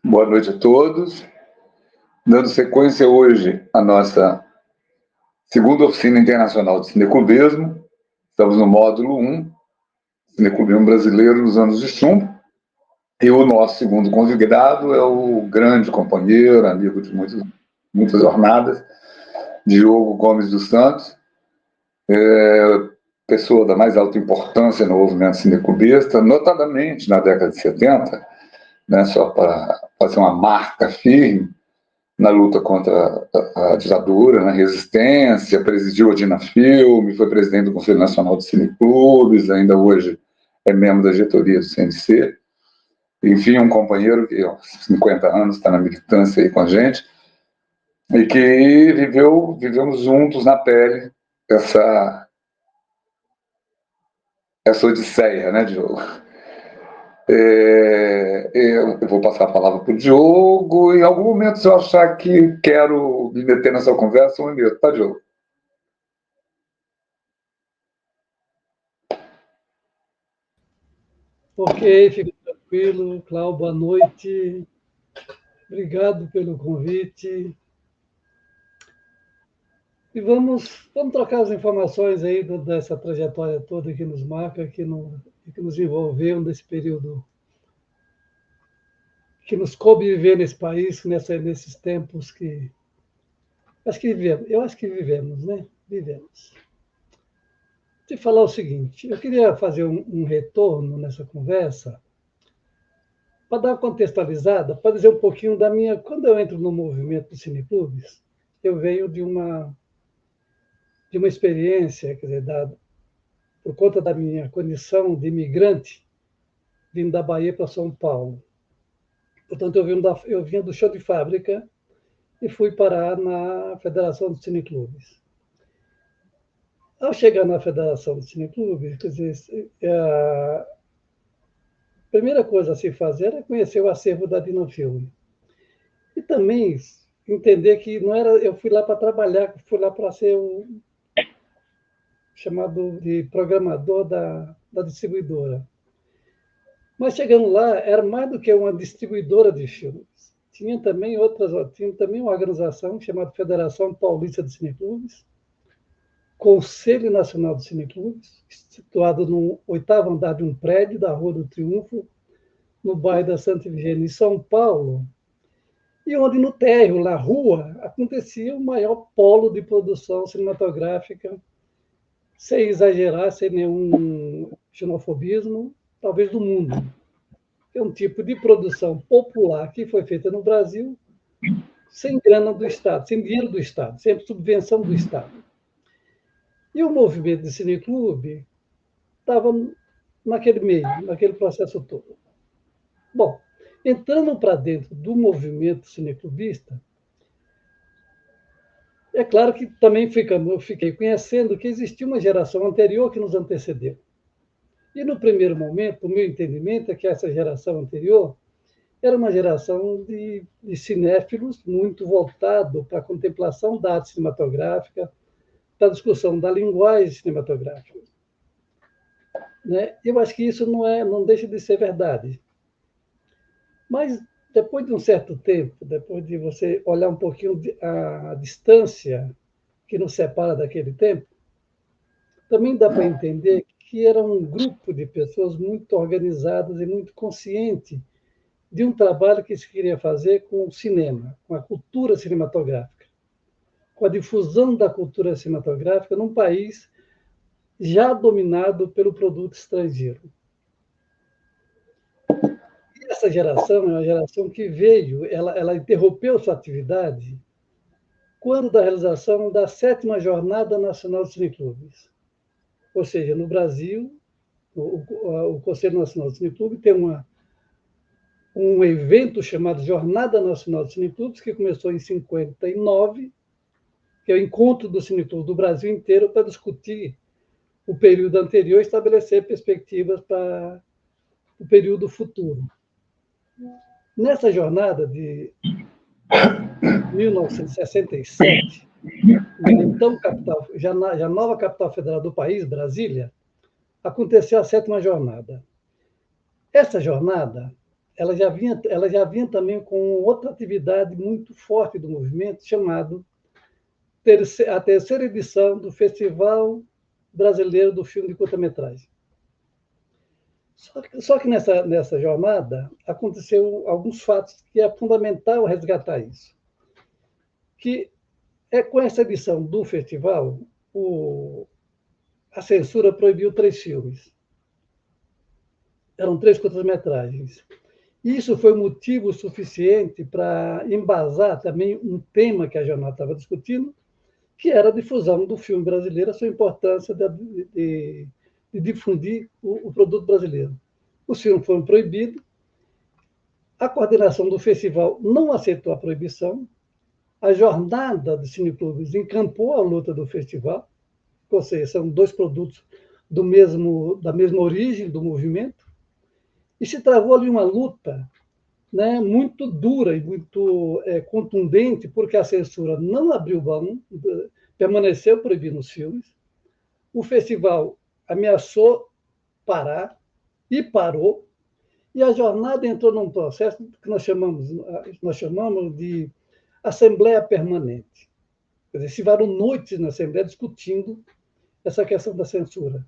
Boa noite a todos. Dando sequência hoje à nossa segunda oficina internacional de cineclubismo. Estamos no módulo 1, cineclubismo brasileiro nos anos de chumbo. E o nosso segundo convidado é o grande companheiro, amigo de muitas jornadas, Diogo Gomes dos Santos, pessoa da mais alta importância no movimento cineclubista, notadamente na década de 70, né, só para fazer uma marca firme na luta contra a ditadura, na resistência, presidiu a Dinafilme, foi presidente do Conselho Nacional de Cineclubes, ainda hoje é membro da diretoria do CNC. Enfim, um companheiro que aos 50 anos está na militância aí com a gente e que vivemos juntos na pele essa odisseia, né, Diogo? Eu vou passar a palavra para o Diogo. Em algum momento, se eu achar que quero me meter nessa conversa, eu me meto, tá, Diogo? Ok, fique tranquilo. Cláudio, boa noite. Obrigado pelo convite. E vamos trocar as informações aí dessa trajetória toda que nos marca, que nos envolveu nesse período, que nos coube viver nesse país, nesses tempos que acho que vivemos. Eu acho que vivemos, né? Vivemos. Te falar o seguinte, eu queria fazer um retorno nessa conversa para dar uma contextualizada, para dizer um pouquinho da minha. Quando eu entro no movimento dos cineclubes, eu venho de uma experiência, quer dizer, por conta da minha condição de imigrante, vindo da Bahia para São Paulo. Portanto, eu vinha do chão de fábrica e fui parar na Federação dos Cineclubes. Ao chegar na Federação dos Cineclubes, quer dizer, a primeira coisa a se fazer era conhecer o acervo da Dinafilme. E também entender que não era, eu fui lá para trabalhar, fui lá para ser o chamado de programador da distribuidora. Mas chegando lá, era mais do que uma distribuidora de filmes. Tinha também uma organização chamada Federação Paulista de Cineclubes, Conselho Nacional de Cineclubes, situado no 8º andar de um prédio da Rua do Triunfo, no bairro da Santa Efigênia, em São Paulo, e onde no térreo, na rua, acontecia o maior polo de produção cinematográfica, sem exagerar, sem nenhum xenofobismo, talvez do mundo. É um tipo de produção popular que foi feita no Brasil sem grana do Estado, sem dinheiro do Estado, sem subvenção do Estado. E o movimento de cineclube estava naquele meio, naquele processo todo. Bom, entrando para dentro do movimento cineclubista, é claro que também eu fiquei conhecendo que existia uma geração anterior que nos antecedeu. E no primeiro momento, o meu entendimento é que essa geração anterior era uma geração de cinéfilos muito voltado para a contemplação da arte cinematográfica, para a discussão da linguagem cinematográfica. Né? Eu acho que isso não deixa de ser verdade. Mas depois de um certo tempo, depois de você olhar um pouquinho a distância que nos separa daquele tempo, também dá para entender que era um grupo de pessoas muito organizadas e muito conscientes de um trabalho que se queria fazer com o cinema, com a cultura cinematográfica, com a difusão da cultura cinematográfica num país já dominado pelo produto estrangeiro. E essa geração é uma geração que ela interrompeu sua atividade quando da realização da 7ª Jornada Nacional de Cineclubes. Ou seja, no Brasil, o Conselho Nacional de Cineclubes tem um evento chamado Jornada Nacional de Cineclubes, que começou em 59, que é o encontro do cineclube do Brasil inteiro para discutir o período anterior e estabelecer perspectivas para o período futuro. Nessa jornada de 1967, então já nova capital federal do país, Brasília, aconteceu a 7ª Jornada. Essa jornada ela já vinha também com outra atividade muito forte do movimento, chamado a terceira edição do Festival Brasileiro do Filme de Curta-Metragem. Só que nessa jornada aconteceu alguns fatos que é fundamental resgatar isso. Que é com essa edição do festival, a censura proibiu 3 filmes. Eram 3 curtas-metragens. Isso foi motivo suficiente para embasar também um tema que a jornada estava discutindo, que era a difusão do filme brasileiro, a sua importância de difundir o produto brasileiro. Os filmes foram proibidos, a coordenação do festival não aceitou a proibição, a jornada de cineclubes encampou a luta do festival, ou seja, são 2 produtos da mesma origem do movimento, e se travou ali uma luta, né, muito dura e muito contundente, porque a censura não abriu mão, permaneceu proibindo os filmes. O festival ameaçou parar e parou, e a jornada entrou num processo que nós chamamos de Assembleia Permanente. Quer dizer, se varam noites na Assembleia discutindo essa questão da censura.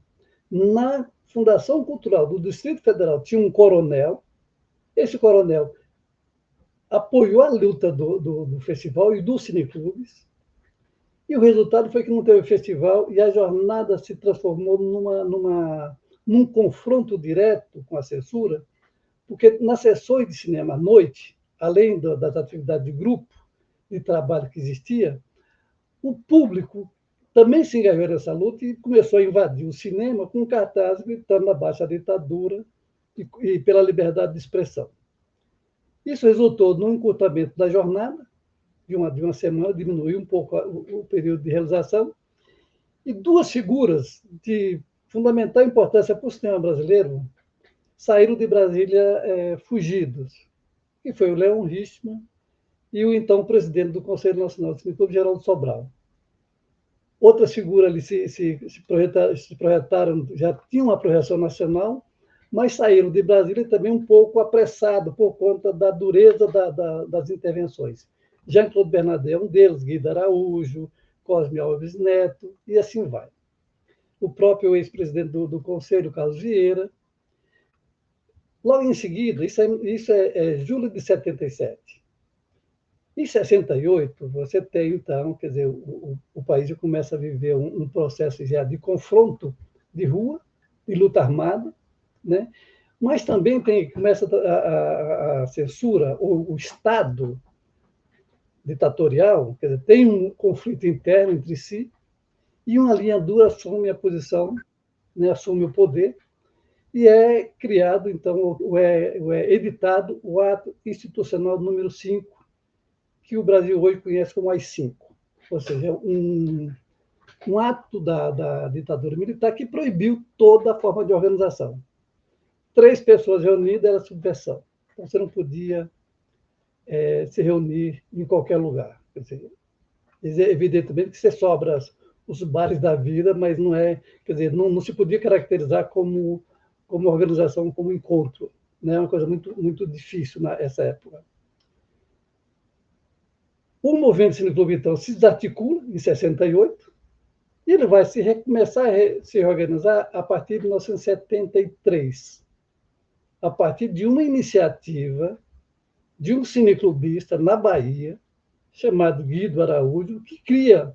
Na Fundação Cultural do Distrito Federal tinha um coronel. Esse coronel apoiou a luta do festival e dos cineclubes, e o resultado foi que não teve festival e a jornada se transformou num confronto direto com a censura, porque nas sessões de cinema à noite, além das atividades de grupo, de trabalho que existia, o público também se engajou nessa luta e começou a invadir o cinema com cartazes gritando abaixo a ditadura e pela liberdade de expressão. Isso resultou no encurtamento da jornada, de uma semana, diminuiu um pouco o período de realização, e 2 figuras de fundamental importância para o cinema brasileiro saíram de Brasília fugidos, que foi o Leon Richman e o então presidente do Conselho Nacional de Cineclube, Geraldo Sobral. Outras figuras ali se projetaram, já tinham uma projeção nacional, mas saíram de Brasília também um pouco apressados por conta da dureza das intervenções. Jean-Claude Bernardet é um deles, Guido Araújo, Cosme Alves Neto, e assim vai. O próprio ex-presidente do Conselho, Carlos Vieira. Logo em seguida, isso é julho de 77. Em 68, você tem, então, quer dizer, o país já começa a viver um processo já de confronto de rua, de luta armada, né? Mas também começa a censura, o Estado ditatorial, quer dizer, tem um conflito interno entre si, e uma linha dura assume a posição, né, assume o poder, e é criado, então, é editado o Ato Institucional número 5, que o Brasil hoje conhece como AI-5, ou seja, um ato da ditadura militar que proibiu toda forma de organização. 3 pessoas reunidas era subversão. Então, você não podia se reunir em qualquer lugar. Quer dizer, evidentemente que você sobra os bares da vida, mas não é, quer dizer, não se podia caracterizar como organização, como encontro. Né? É uma coisa muito, muito difícil nessa época. O movimento cineclube, então, se desarticula em 68 e ele vai começar a se reorganizar a partir de 1973, a partir de uma iniciativa de um cineclubista na Bahia, chamado Guido Araújo, que cria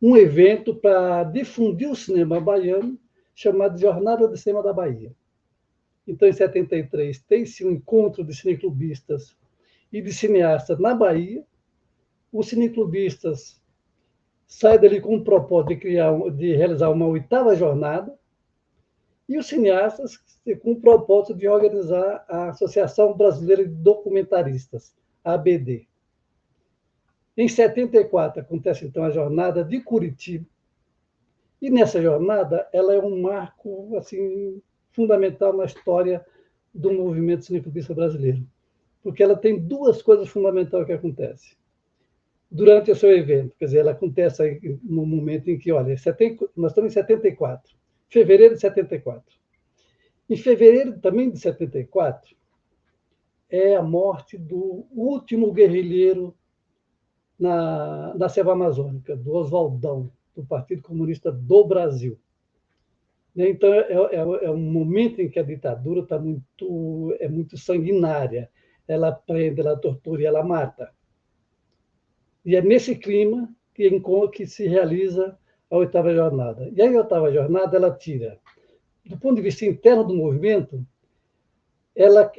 um evento para difundir o cinema baiano, chamado Jornada de Cinema da Bahia. Então, em 73, tem-se um encontro de cineclubistas e de cineastas na Bahia. Os cineclubistas saem dali com o propósito de realizar uma 8ª jornada, e os cineastas com o propósito de organizar a Associação Brasileira de Documentaristas, a ABD. Em 74, acontece, então, a jornada de Curitiba, e nessa jornada ela é um marco assim, fundamental na história do movimento cineclubista brasileiro, porque ela tem 2 coisas fundamentais que acontecem durante o seu evento. Quer dizer, ela acontece no momento em que, olha, nós estamos em 74, fevereiro de 74. Em fevereiro também de 74, é a morte do último guerrilheiro na selva amazônica, do Oswaldão, do Partido Comunista do Brasil. Então, é um momento em que a ditadura é muito sanguinária. Ela prende, ela tortura e ela mata. E é nesse clima que se realiza a oitava jornada. E a oitava jornada, ela tira, do ponto de vista interno do movimento, ela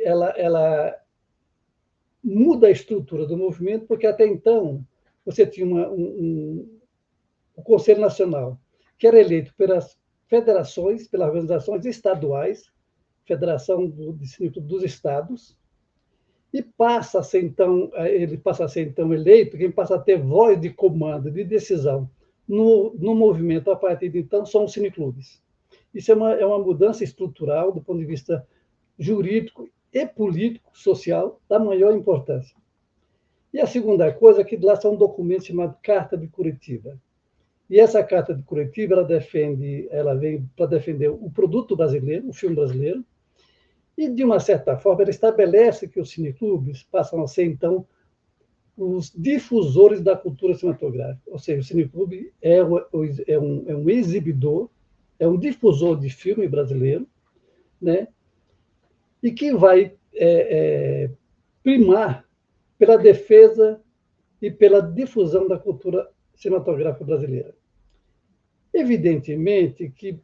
muda a estrutura do movimento, porque até então você tinha um Conselho Nacional, que era eleito pelas federações, pelas organizações estaduais, Federação de Cineclubes dos Estados, e ele passa a ser então eleito, quem passa a ter voz de comando, de decisão no movimento a partir de então são os cineclubes. Isso é uma mudança estrutural do ponto de vista jurídico e político, social, da maior importância. E a segunda coisa é que lá está um documento chamado Carta de Curitiba. E essa Carta de Curitiba, ela vem para defender o produto brasileiro, o filme brasileiro, e, de uma certa forma, ela estabelece que os cineclubes passam a ser, então, os difusores da cultura cinematográfica. Ou seja, o cineclube é um exibidor, é um difusor de filme brasileiro, né? E que vai primar pela defesa e pela difusão da cultura cinematográfica brasileira. Evidentemente que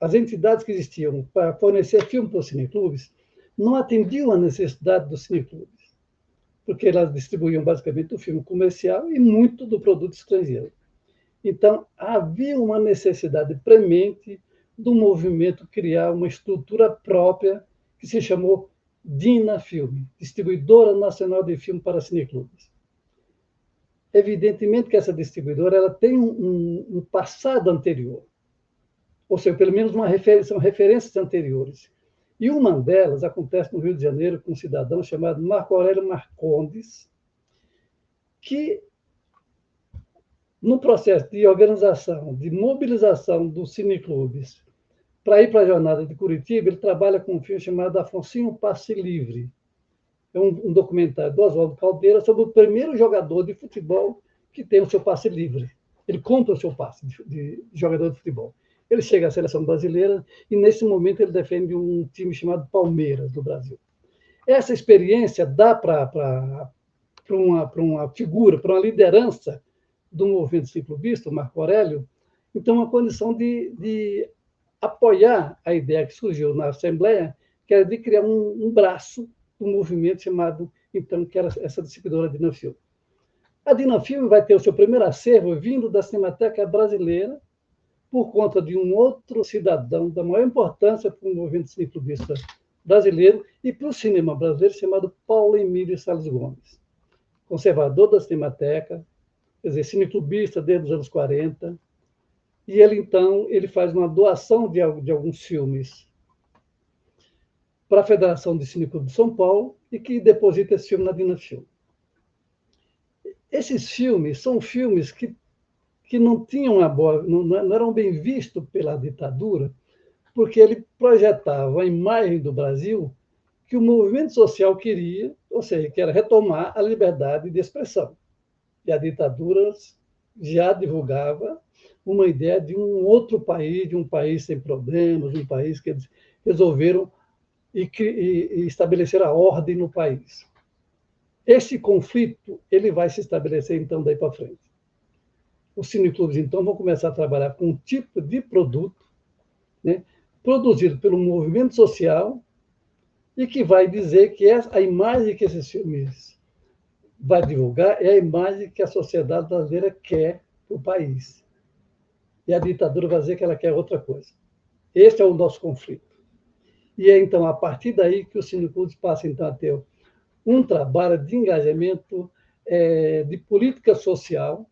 as entidades que existiam para fornecer filme para os cineclubes não atendiam à necessidade dos cineclubes, porque elas distribuíam basicamente o filme comercial e muito do produto estrangeiro. Então, havia uma necessidade premente do movimento criar uma estrutura própria que se chamou DINA Filme, Distribuidora Nacional de Filme para Cineclubes. Evidentemente que essa distribuidora ela tem um passado anterior, ou seja, pelo menos são referências anteriores. E uma delas acontece no Rio de Janeiro com um cidadão chamado Marco Aurélio Marcondes, que, no processo de organização, de mobilização dos cineclubes para ir para a jornada de Curitiba, ele trabalha com um filme chamado Afonsinho Passe Livre. É um documentário do Oswaldo Caldeira sobre o primeiro jogador de futebol que tem o seu passe livre. Ele compra o seu passe de jogador de futebol. Ele chega à seleção brasileira e, nesse momento, ele defende um time chamado Palmeiras, do Brasil. Essa experiência dá para uma figura, para uma liderança do movimento ciclobista, o Marco Aurélio, então, uma condição de apoiar a ideia que surgiu na Assembleia, que era de criar um braço do movimento chamado, então, que era essa distribuidora Dinafilme. A Dinafilme vai ter o seu primeiro acervo vindo da Cinemateca Brasileira, por conta de um outro cidadão da maior importância para o movimento cineclubista brasileiro e para o cinema brasileiro, chamado Paulo Emílio Salles Gomes, conservador da Cinemateca, quer dizer, cineclubista desde os anos 40, e ele faz uma doação de alguns filmes para a Federação de Cineclubes de São Paulo e que deposita esse filme na Dinafilme. Esses filmes são filmes que não tinham não eram bem vistos pela ditadura, porque ele projetava a imagem do Brasil que o movimento social queria, ou seja, que era retomar a liberdade de expressão. E a ditadura já divulgava uma ideia de um outro país, de um país sem problemas, um país que eles resolveram e estabelecer a ordem no país. Esse conflito ele vai se estabelecer, então, daí para frente. Os cineclubes, então, vão começar a trabalhar com um tipo de produto, né, produzido pelo movimento social e que vai dizer que a imagem que esses filmes vai divulgar é a imagem que a sociedade brasileira quer para o país. E a ditadura vai dizer que ela quer outra coisa. Esse é o nosso conflito. E é, então, a partir daí que os cineclubes passam, então, a ter um trabalho de engajamento de política social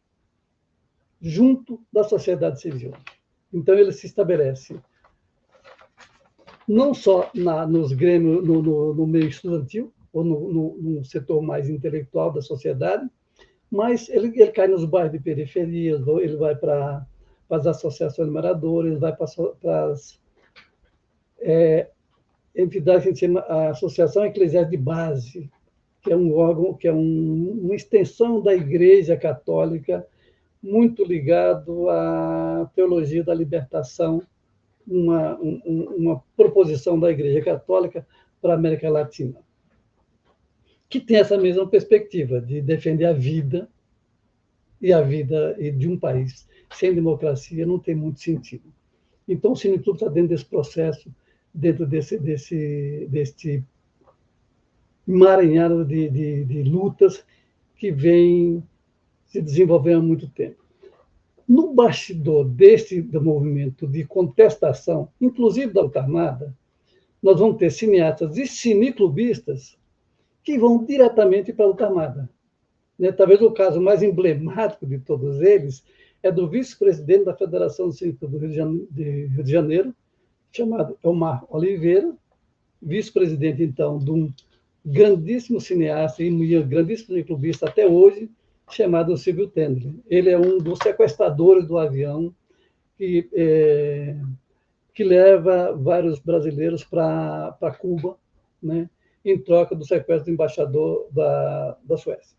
junto da sociedade civil. Então, ele se estabelece não só nos grêmios, no meio estudantil, ou no setor mais intelectual da sociedade, mas ele cai nos bairros de periferia, ele vai para as associações de moradores, vai para as entidade que a gente chama a Associação Eclesiástica de Base, que é um órgão, que é uma extensão da Igreja Católica, muito ligado à teologia da libertação, uma proposição da Igreja Católica para a América Latina, que tem essa mesma perspectiva de defender a vida de um país sem democracia não tem muito sentido. Então, o Cineclube está dentro desse processo, dentro deste emaranhado de lutas que vem se desenvolvendo há muito tempo. No bastidor do movimento de contestação, inclusive da luta armada, nós vamos ter cineastas e cineclubistas que vão diretamente para a luta armada. Talvez o caso mais emblemático de todos eles é do vice-presidente da Federação do Cineclube do Rio de Janeiro, chamado Elmar Oliveira, vice-presidente, então, de um grandíssimo cineasta e grandíssimo cineclubista até hoje, chamado Silvio Tendler. Ele é um dos sequestradores do avião que leva vários brasileiros para Cuba, né, em troca do sequestro do embaixador da Suécia.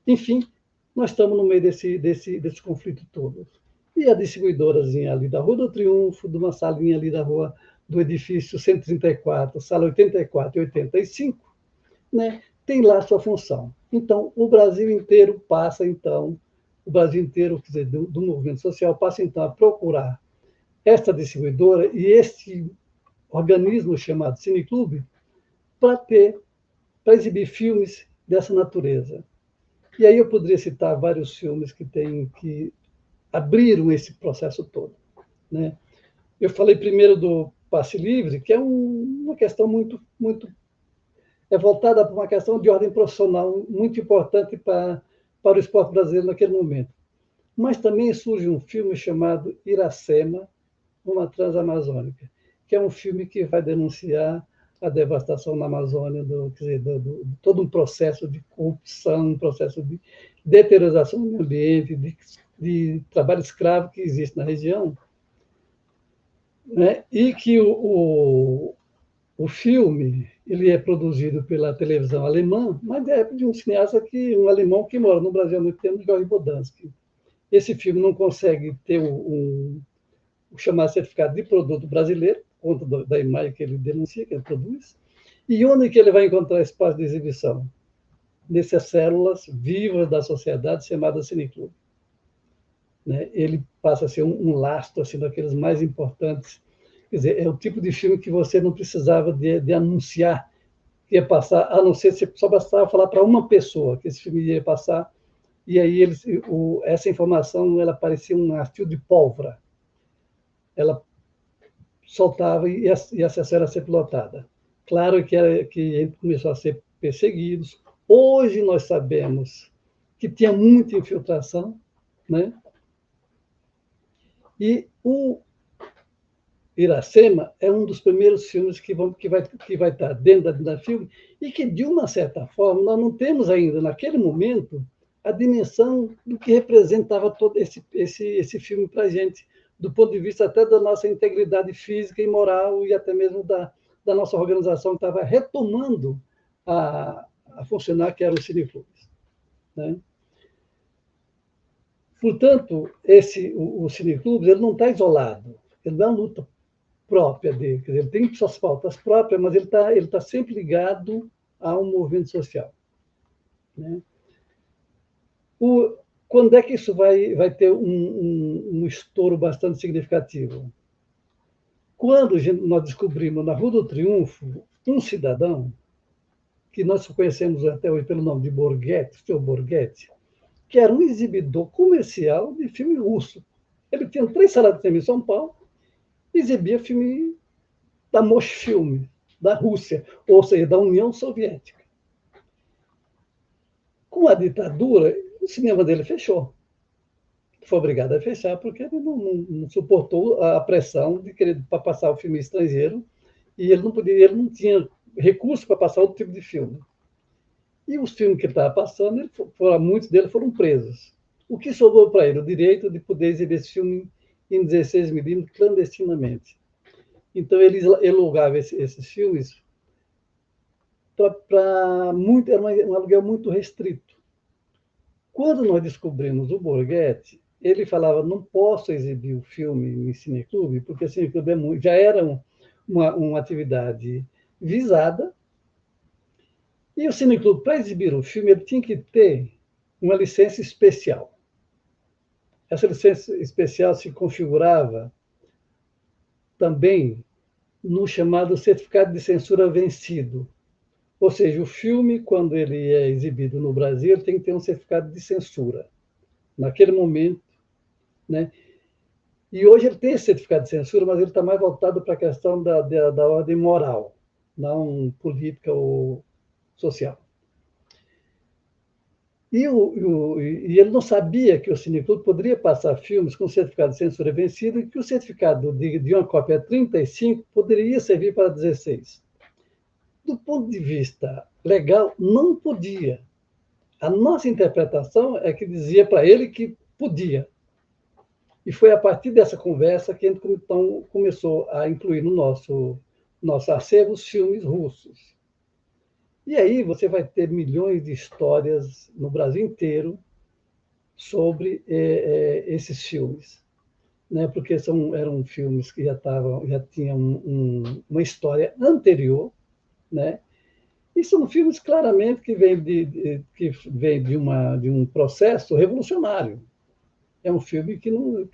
Enfim, nós estamos no meio desse conflito todo. E a distribuidorazinha ali da Rua do Triunfo, de uma salinha ali da rua do edifício 134, sala 84 e 85, né, tem lá sua função. Então, o Brasil inteiro, quer dizer, do movimento social, passa, então, a procurar esta distribuidora e este organismo chamado Cineclube para exibir filmes dessa natureza. E aí eu poderia citar vários filmes que abriram esse processo todo, né? Eu falei primeiro do Passe Livre, que é uma questão muito voltada para uma questão de ordem profissional muito importante para o esporte brasileiro naquele momento. Mas também surge um filme chamado Iracema, uma Transamazônica, que é um filme que vai denunciar a devastação na Amazônia, todo um processo de corrupção, um processo de deterioração do meio ambiente, de trabalho escravo que existe na região, né? E que o filme ele é produzido pela televisão alemã, mas é de um alemão que mora no Brasil há muito tempo, Jorge Bodansky. Esse filme não consegue ter o chamado certificado de produto brasileiro, por conta da imagem que ele denuncia, que ele produz. E onde que ele vai encontrar espaço de exibição? Nessas células vivas da sociedade chamadas Cineclube. Né? Ele passa a ser um lastro assim, daqueles mais importantes. Quer dizer, é o tipo de filme que você não precisava de anunciar que ia passar, a não ser se só bastava falar para uma pessoa que esse filme ia passar, e aí essa informação ela parecia um fio de pólvora. Ela soltava e a sessão era ser pilotada. Claro que a gente começou a ser perseguidos. Hoje nós sabemos que tinha muita infiltração, né? E o Iracema é um dos primeiros filmes que vai estar dentro da filme e que, de uma certa forma, nós não temos ainda, naquele momento, a dimensão do que representava todo esse filme para a gente, do ponto de vista até da nossa integridade física e moral e até mesmo da nossa organização que estava retomando a funcionar, que eram os cineclubes, né? Portanto, o Cineclubes ele não está isolado, ele dá uma luta própria dele, quer dizer, ele tem suas pautas próprias, mas ele tá sempre ligado a um movimento social, né? Quando é que isso vai ter um estouro bastante significativo? Quando nós descobrimos na Rua do Triunfo um cidadão, que nós conhecemos até hoje pelo nome de Borghetti, seu Borghetti, que era um exibidor comercial de filme russo. Ele tinha 3 salas de cinema em São Paulo, exibia filme da Mosfilm, da Rússia, ou seja, da União Soviética. Com a ditadura, o cinema dele fechou. Foi obrigado a fechar porque ele não suportou a pressão de querer para passar o filme estrangeiro e ele não tinha recurso para passar outro tipo de filme. E os filmes que ele estava passando, muitos deles foram presos. O que sobrou para ele? O direito de poder exibir esse filme em 16mm clandestinamente. Então, eles alugavam esses filmes para muito, era um aluguel muito restrito. Quando nós descobrimos o Borghetti, ele falava, não posso exibir o filme em cineclube, porque o cineclube já era uma atividade visada, e o cineclube, para exibir o filme, ele tinha que ter uma licença especial. Essa licença especial se configurava também no chamado certificado de censura vencido. Ou seja, o filme, quando ele é exibido no Brasil, ele tem que ter um certificado de censura. Naquele momento, né? E hoje ele tem esse certificado de censura, mas ele está mais voltado para a questão da ordem moral, não política ou social. E ele não sabia que o Cineclube poderia passar filmes com certificado de censura vencido e que o certificado de uma cópia 35 poderia servir para 16. Do ponto de vista legal, não podia. A nossa interpretação é que dizia para ele que podia. E foi a partir dessa conversa que a gente então começou a incluir no nosso acervo os filmes russos. E aí você vai ter milhões de histórias no Brasil inteiro sobre esses filmes, né? Porque eram filmes que já tinham uma história anterior, né? E são filmes claramente que vêm de um processo revolucionário. É um filme que não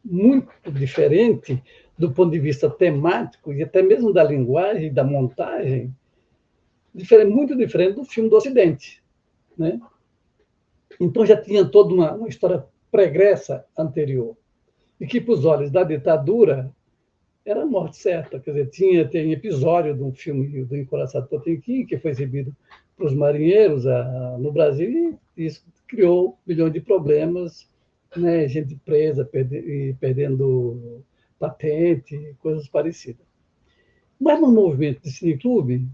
muito diferente do ponto de vista temático e até mesmo da linguagem e da montagem, muito diferente do filme do Ocidente, né? Então já tinha toda uma história pregressa anterior e que, para os olhos da ditadura, era a morte certa. Quer dizer, tem episódio de um filme do Encoraçado Potemkin que foi exibido para os marinheiros no Brasil e isso criou milhões de problemas, né? Gente presa e perdendo patente, coisas parecidas. Mas no movimento de cineclube,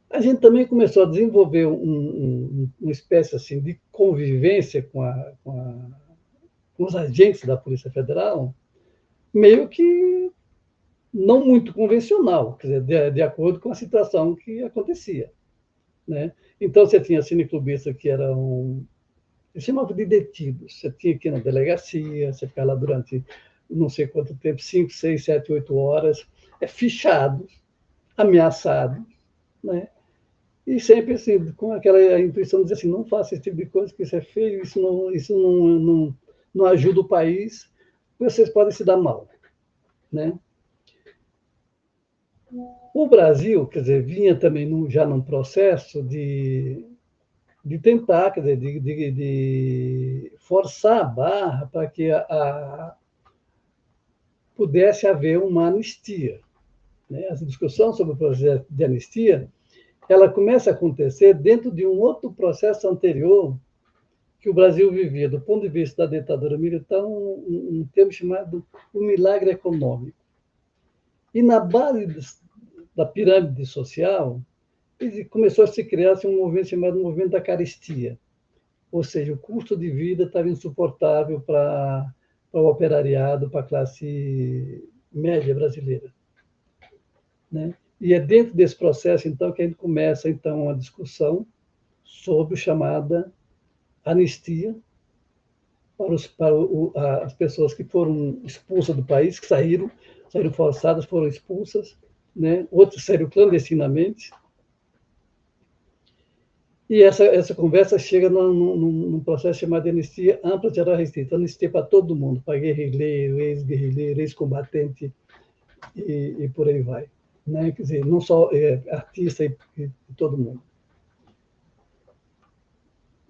a gente também começou a desenvolver uma espécie assim, de convivência com os agentes da Polícia Federal, meio que não muito convencional, quer dizer, de acordo com a situação que acontecia, né? Então, você tinha cineclubistas que eram, eles chamavam de detidos. Você tinha que ir na delegacia, você ficava lá durante não sei quanto tempo, 5, 6, 7, 8 horas, fichados, ameaçados, né? E sempre assim, com aquela intuição de dizer assim, não faça esse tipo de coisa, que isso é feio, isso não ajuda o país, vocês podem se dar mal, né? O Brasil, quer dizer, vinha também já num processo de tentar, quer dizer, de forçar a barra para que pudesse haver uma anistia, né? Essa discussão sobre o projeto de anistia, ela começa a acontecer dentro de um outro processo anterior que o Brasil vivia, do ponto de vista da ditadura militar, um termo chamado o milagre econômico. E na base da pirâmide social, começou a se criar um movimento chamado movimento da carestia. Ou seja, o custo de vida estava insuportável para o operariado, para a classe média brasileira, né? E é dentro desse processo, então, que a gente começa então, uma discussão sobre a chamada anistia para as pessoas que foram expulsas do país, que saíram forçadas, foram expulsas, né? Outros saíram clandestinamente. E essa conversa chega num processo chamado de anistia ampla, geral, restrita. Anistia para todo mundo, para guerrilheiro, ex-guerrilheiro, ex-combatente e por aí vai, né? Quer dizer, não só artista e todo mundo.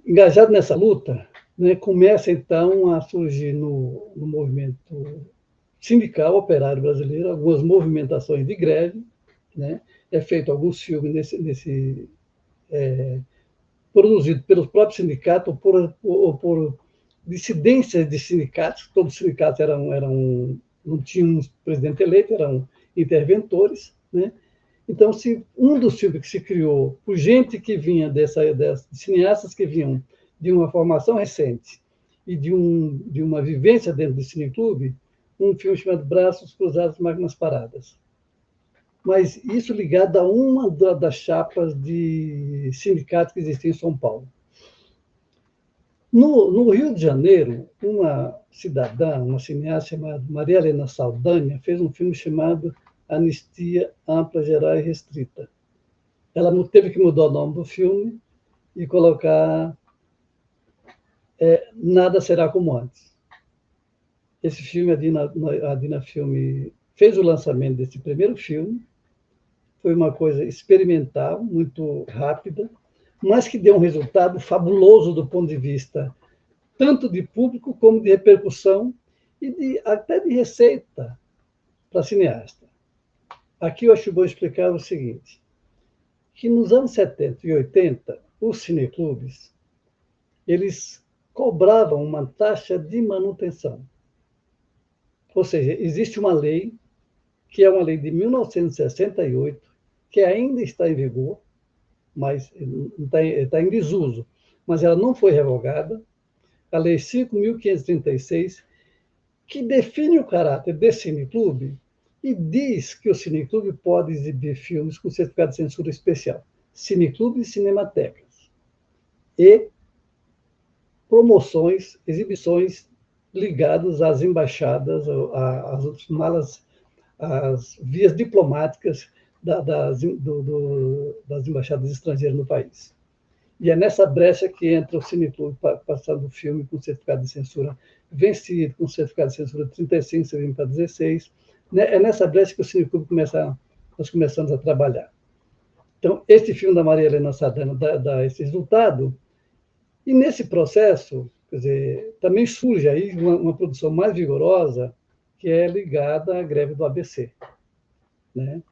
Engajado nessa luta, né, começa então a surgir no movimento sindical operário brasileiro algumas movimentações de greve, né? É feito alguns filmes produzido pelos próprios sindicatos ou por dissidências de sindicatos. Todos os sindicatos não tinham um presidente eleito, eram interventores, né? Então, um dos filmes que se criou por gente que vinha de cineastas que vinham de uma formação recente e de uma vivência dentro do cineclube, um filme chamado Braços Cruzados, Máquinas Paradas. mas isso ligado a uma das chapas de sindicato que existia em São Paulo. No Rio de Janeiro, uma cidadã, uma cineasta chamada Maria Helena Saldanha, fez um filme chamado Anistia Ampla, Geral e Restrita. Ela teve que mudar o nome do filme e colocar Nada Será Como Antes. Esse filme, a Dina Filme fez o lançamento desse primeiro filme, foi uma coisa experimental, muito rápida, mas que deu um resultado fabuloso do ponto de vista tanto de público como de repercussão e até de receita para cineasta. Aqui eu acho bom explicar o seguinte, que nos anos 70 e 80, os cineclubes, eles cobravam uma taxa de manutenção. Ou seja, existe uma lei, que é uma lei de 1968, que ainda está em vigor, mas está em desuso, mas ela não foi revogada, a Lei 5.536, que define o caráter de cineclube e diz que o cineclube pode exibir filmes com certificado de censura especial, cineclube e cinematecas, e promoções, exibições ligadas às embaixadas, às vias diplomáticas das embaixadas estrangeiras no país. E é nessa brecha que entra o cineclube passando o filme com certificado de censura vencido, com certificado de censura 35, servindo para 16. É nessa brecha que o cineclube nós começamos a trabalhar. Então, esse filme da Maria Helena Saldanha dá esse resultado, e nesse processo, quer dizer, também surge aí uma produção mais vigorosa, que é ligada à greve do ABC. Né?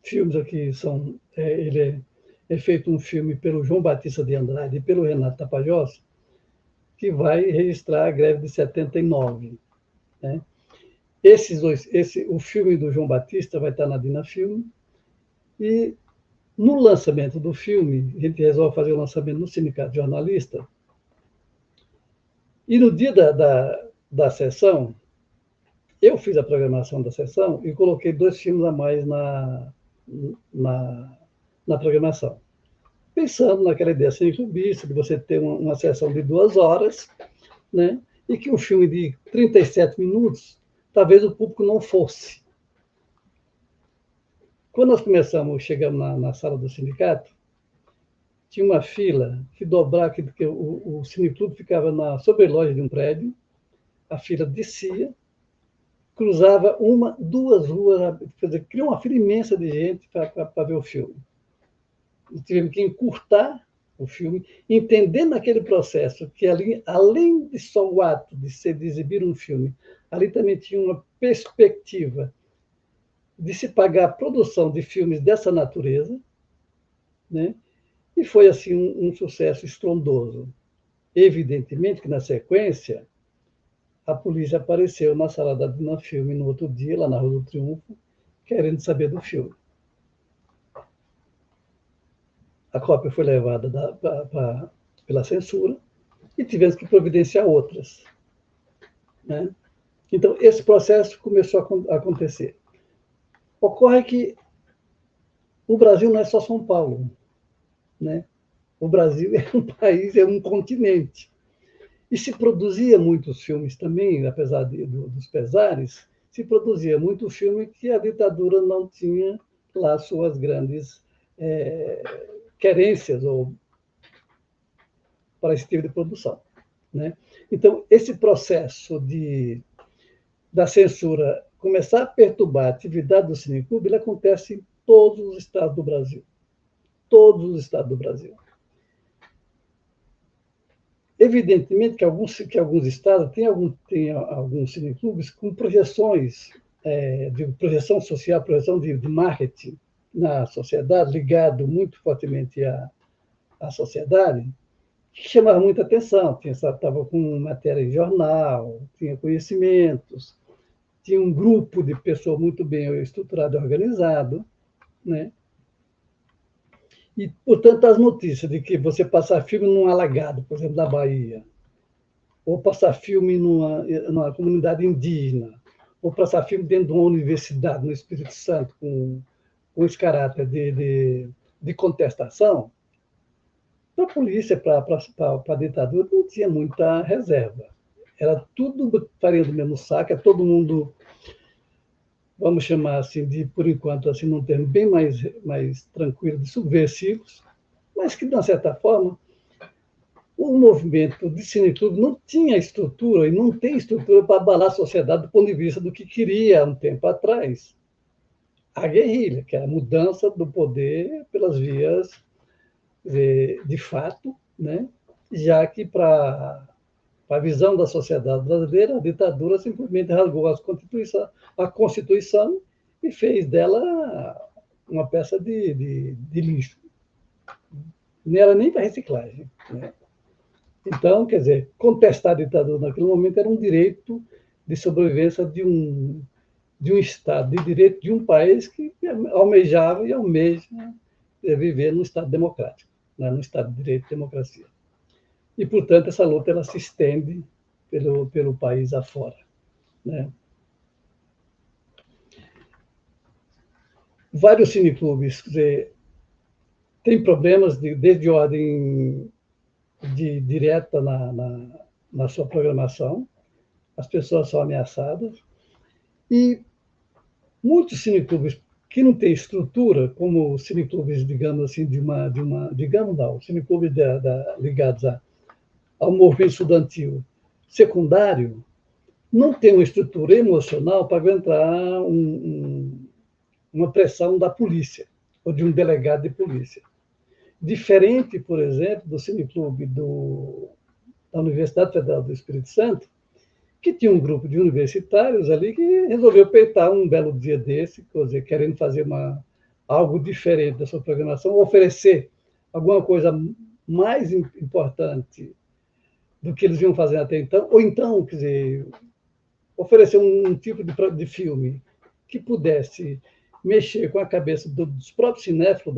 Filmes aqui são... é feito um filme pelo João Batista de Andrade e pelo Renato Tapajós, que vai registrar a greve de 79. Né? O filme do João Batista vai estar na Dina Filme, e no lançamento do filme, a gente resolve fazer o lançamento no Sindicato de Jornalistas, e no dia da sessão, eu fiz a programação da sessão e coloquei 2 filmes a mais na programação. Pensando naquela ideia cineclubista, de você ter uma sessão de 2 horas, né? E que um filme de 37 minutos, talvez o público não fosse. Quando nós chegamos na sala do sindicato, tinha uma fila que dobrava, que o cineclube ficava na sobreloja de um prédio, a fila descia, cruzava 2 ruas, quer dizer, criou uma fila imensa de gente para ver o filme. Tivemos que encurtar o filme, entendendo aquele processo, que ali, além de só o ato de exibir um filme, ali também tinha uma perspectiva de se pagar a produção de filmes dessa natureza, né? E foi assim um sucesso estrondoso. Evidentemente que, na sequência, a polícia apareceu na sala da Dina Filme no outro dia, lá na Rua do Triunfo, querendo saber do filme. A cópia foi levada pela censura e tivemos que providenciar outras. Né? Então, esse processo começou a acontecer. Ocorre que o Brasil não é só São Paulo. Né? O Brasil é um país, é um continente. E se produzia muitos filmes também, apesar dos pesares, se produzia muito filme que a ditadura não tinha lá suas grandes querências para esse tipo de produção. Né? Então, esse processo da censura começar a perturbar a atividade do cineclube, ele acontece em todos os estados do Brasil. Todos os estados do Brasil. Evidentemente que alguns estados têm alguns cineclubes com projeções de projeção social, projeção de marketing na sociedade, ligado muito fortemente à sociedade, que chamava muita atenção. Estava com matéria em jornal, tinha conhecimentos, tinha um grupo de pessoas muito bem estruturado e organizado, né? E, portanto, as notícias de que você passar filme num alagado, por exemplo, da Bahia, ou passar filme numa comunidade indígena, ou passar filme dentro de uma universidade no Espírito Santo com esse caráter de contestação, para a polícia, para a ditadura, não tinha muita reserva. Era tudo farinha do mesmo saco, é todo mundo, vamos chamar assim, por enquanto, assim, num termo bem mais tranquilo, de subversivos, mas que, de uma certa forma, o movimento de cineclube não tinha estrutura e não tem estrutura para abalar a sociedade do ponto de vista do que queria, há um tempo atrás, a guerrilha, que é a mudança do poder pelas vias de fato, né? Já que, para a visão da sociedade brasileira, a ditadura simplesmente rasgou a Constituição e fez dela uma peça de lixo. Não era nem para reciclagem, né? Então, quer dizer, contestar a ditadura naquele momento era um direito de sobrevivência de um Estado, de direito de um país que almejava e almeja viver num Estado democrático, né, num Estado de direito e democracia. E, portanto, essa luta ela se estende pelo país afora, né? Vários cineclubes têm problemas desde ordem direta na sua programação, as pessoas são ameaçadas, e muitos cineclubes que não têm estrutura, como cineclubes, digamos assim, digamos não, cineclubes ligados ao movimento estudantil secundário, não tem uma estrutura emocional para aguentar uma pressão da polícia ou de um delegado de polícia. Diferente, por exemplo, do cineclube da Universidade Federal do Espírito Santo, que tinha um grupo de universitários ali que resolveu peitar um belo dia desse, quer dizer, querendo fazer algo diferente da sua programação, oferecer alguma coisa mais importante do que eles iam fazer até então, ou então, quer dizer, oferecer um tipo de filme que pudesse mexer com a cabeça dos próprios cinéfilos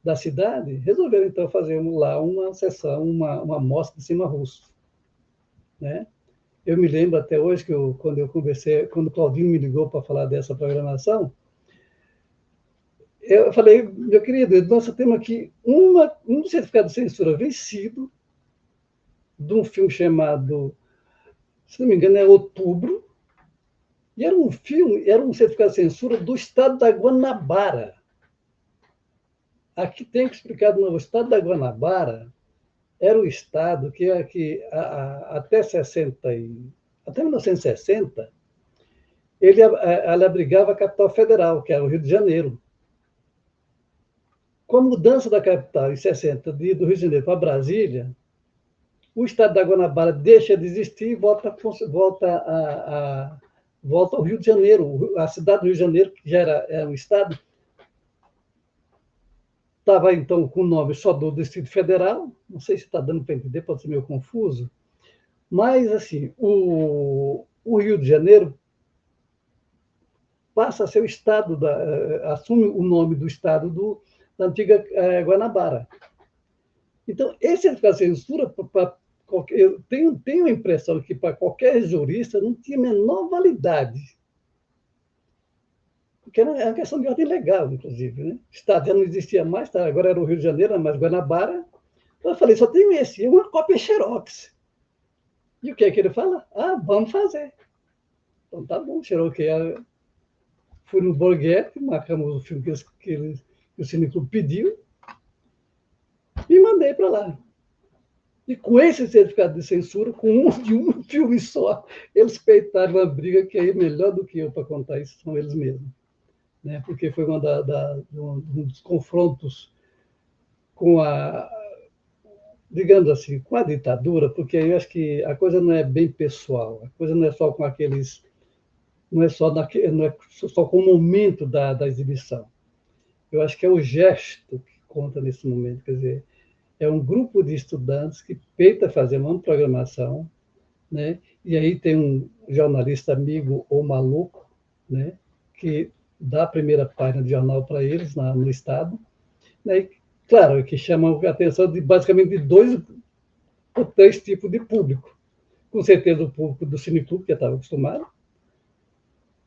da cidade, resolveram, então, fazer lá uma sessão, uma mostra de cinema russo, né? Eu me lembro até hoje que quando o Claudinho me ligou para falar dessa programação, eu falei, meu querido, nós temos aqui um certificado de censura vencido de um filme chamado, se não me engano, é Outubro, e era um certificado de censura do estado da Guanabara. Aqui tem que explicar de novo, o estado da Guanabara era o estado que até 1960, ele abrigava a capital federal, que era o Rio de Janeiro. Com a mudança da capital em 60, do Rio de Janeiro para Brasília, o estado da Guanabara deixa de existir e volta ao Rio de Janeiro. A cidade do Rio de Janeiro, que já era um estado, estava, então, com o nome só do Distrito Federal. Não sei se está dando para entender, pode ser meio confuso. Mas, assim, o Rio de Janeiro passa a ser o estado, assume o nome do estado da antiga Guanabara. Então, esse certificado de censura, eu tenho a impressão que para qualquer jurista não tinha a menor validade. Porque era uma questão de ordem legal, inclusive, né? O estado já não existia mais, tá? Agora era o Rio de Janeiro, mas Guanabara. Então eu falei, só tenho esse, uma cópia xerox. E o que é que ele fala? Vamos fazer. Então tá bom, xeroquei. Fui no Borghetti, marcamos o filme que o cineclube pediu e mandei para lá. E com esse certificado de censura, com um filme só, eles peitaram uma briga que é melhor do que eu para contar isso, são eles mesmos. Né? Porque foi um dos confrontos com digamos assim, com a ditadura, porque eu acho que a coisa não é bem pessoal, a coisa não é só com aqueles, não é só com o momento da exibição. Eu acho que é o gesto que conta nesse momento, quer dizer, é um grupo de estudantes que peita fazer uma programação, né? E aí tem um jornalista amigo ou maluco, né? Que dá a primeira página de jornal para eles no Estado, né? E, claro, que chama a atenção basicamente de 2 ou 3 tipos de público. Com certeza o público do cineclube, que estava acostumado,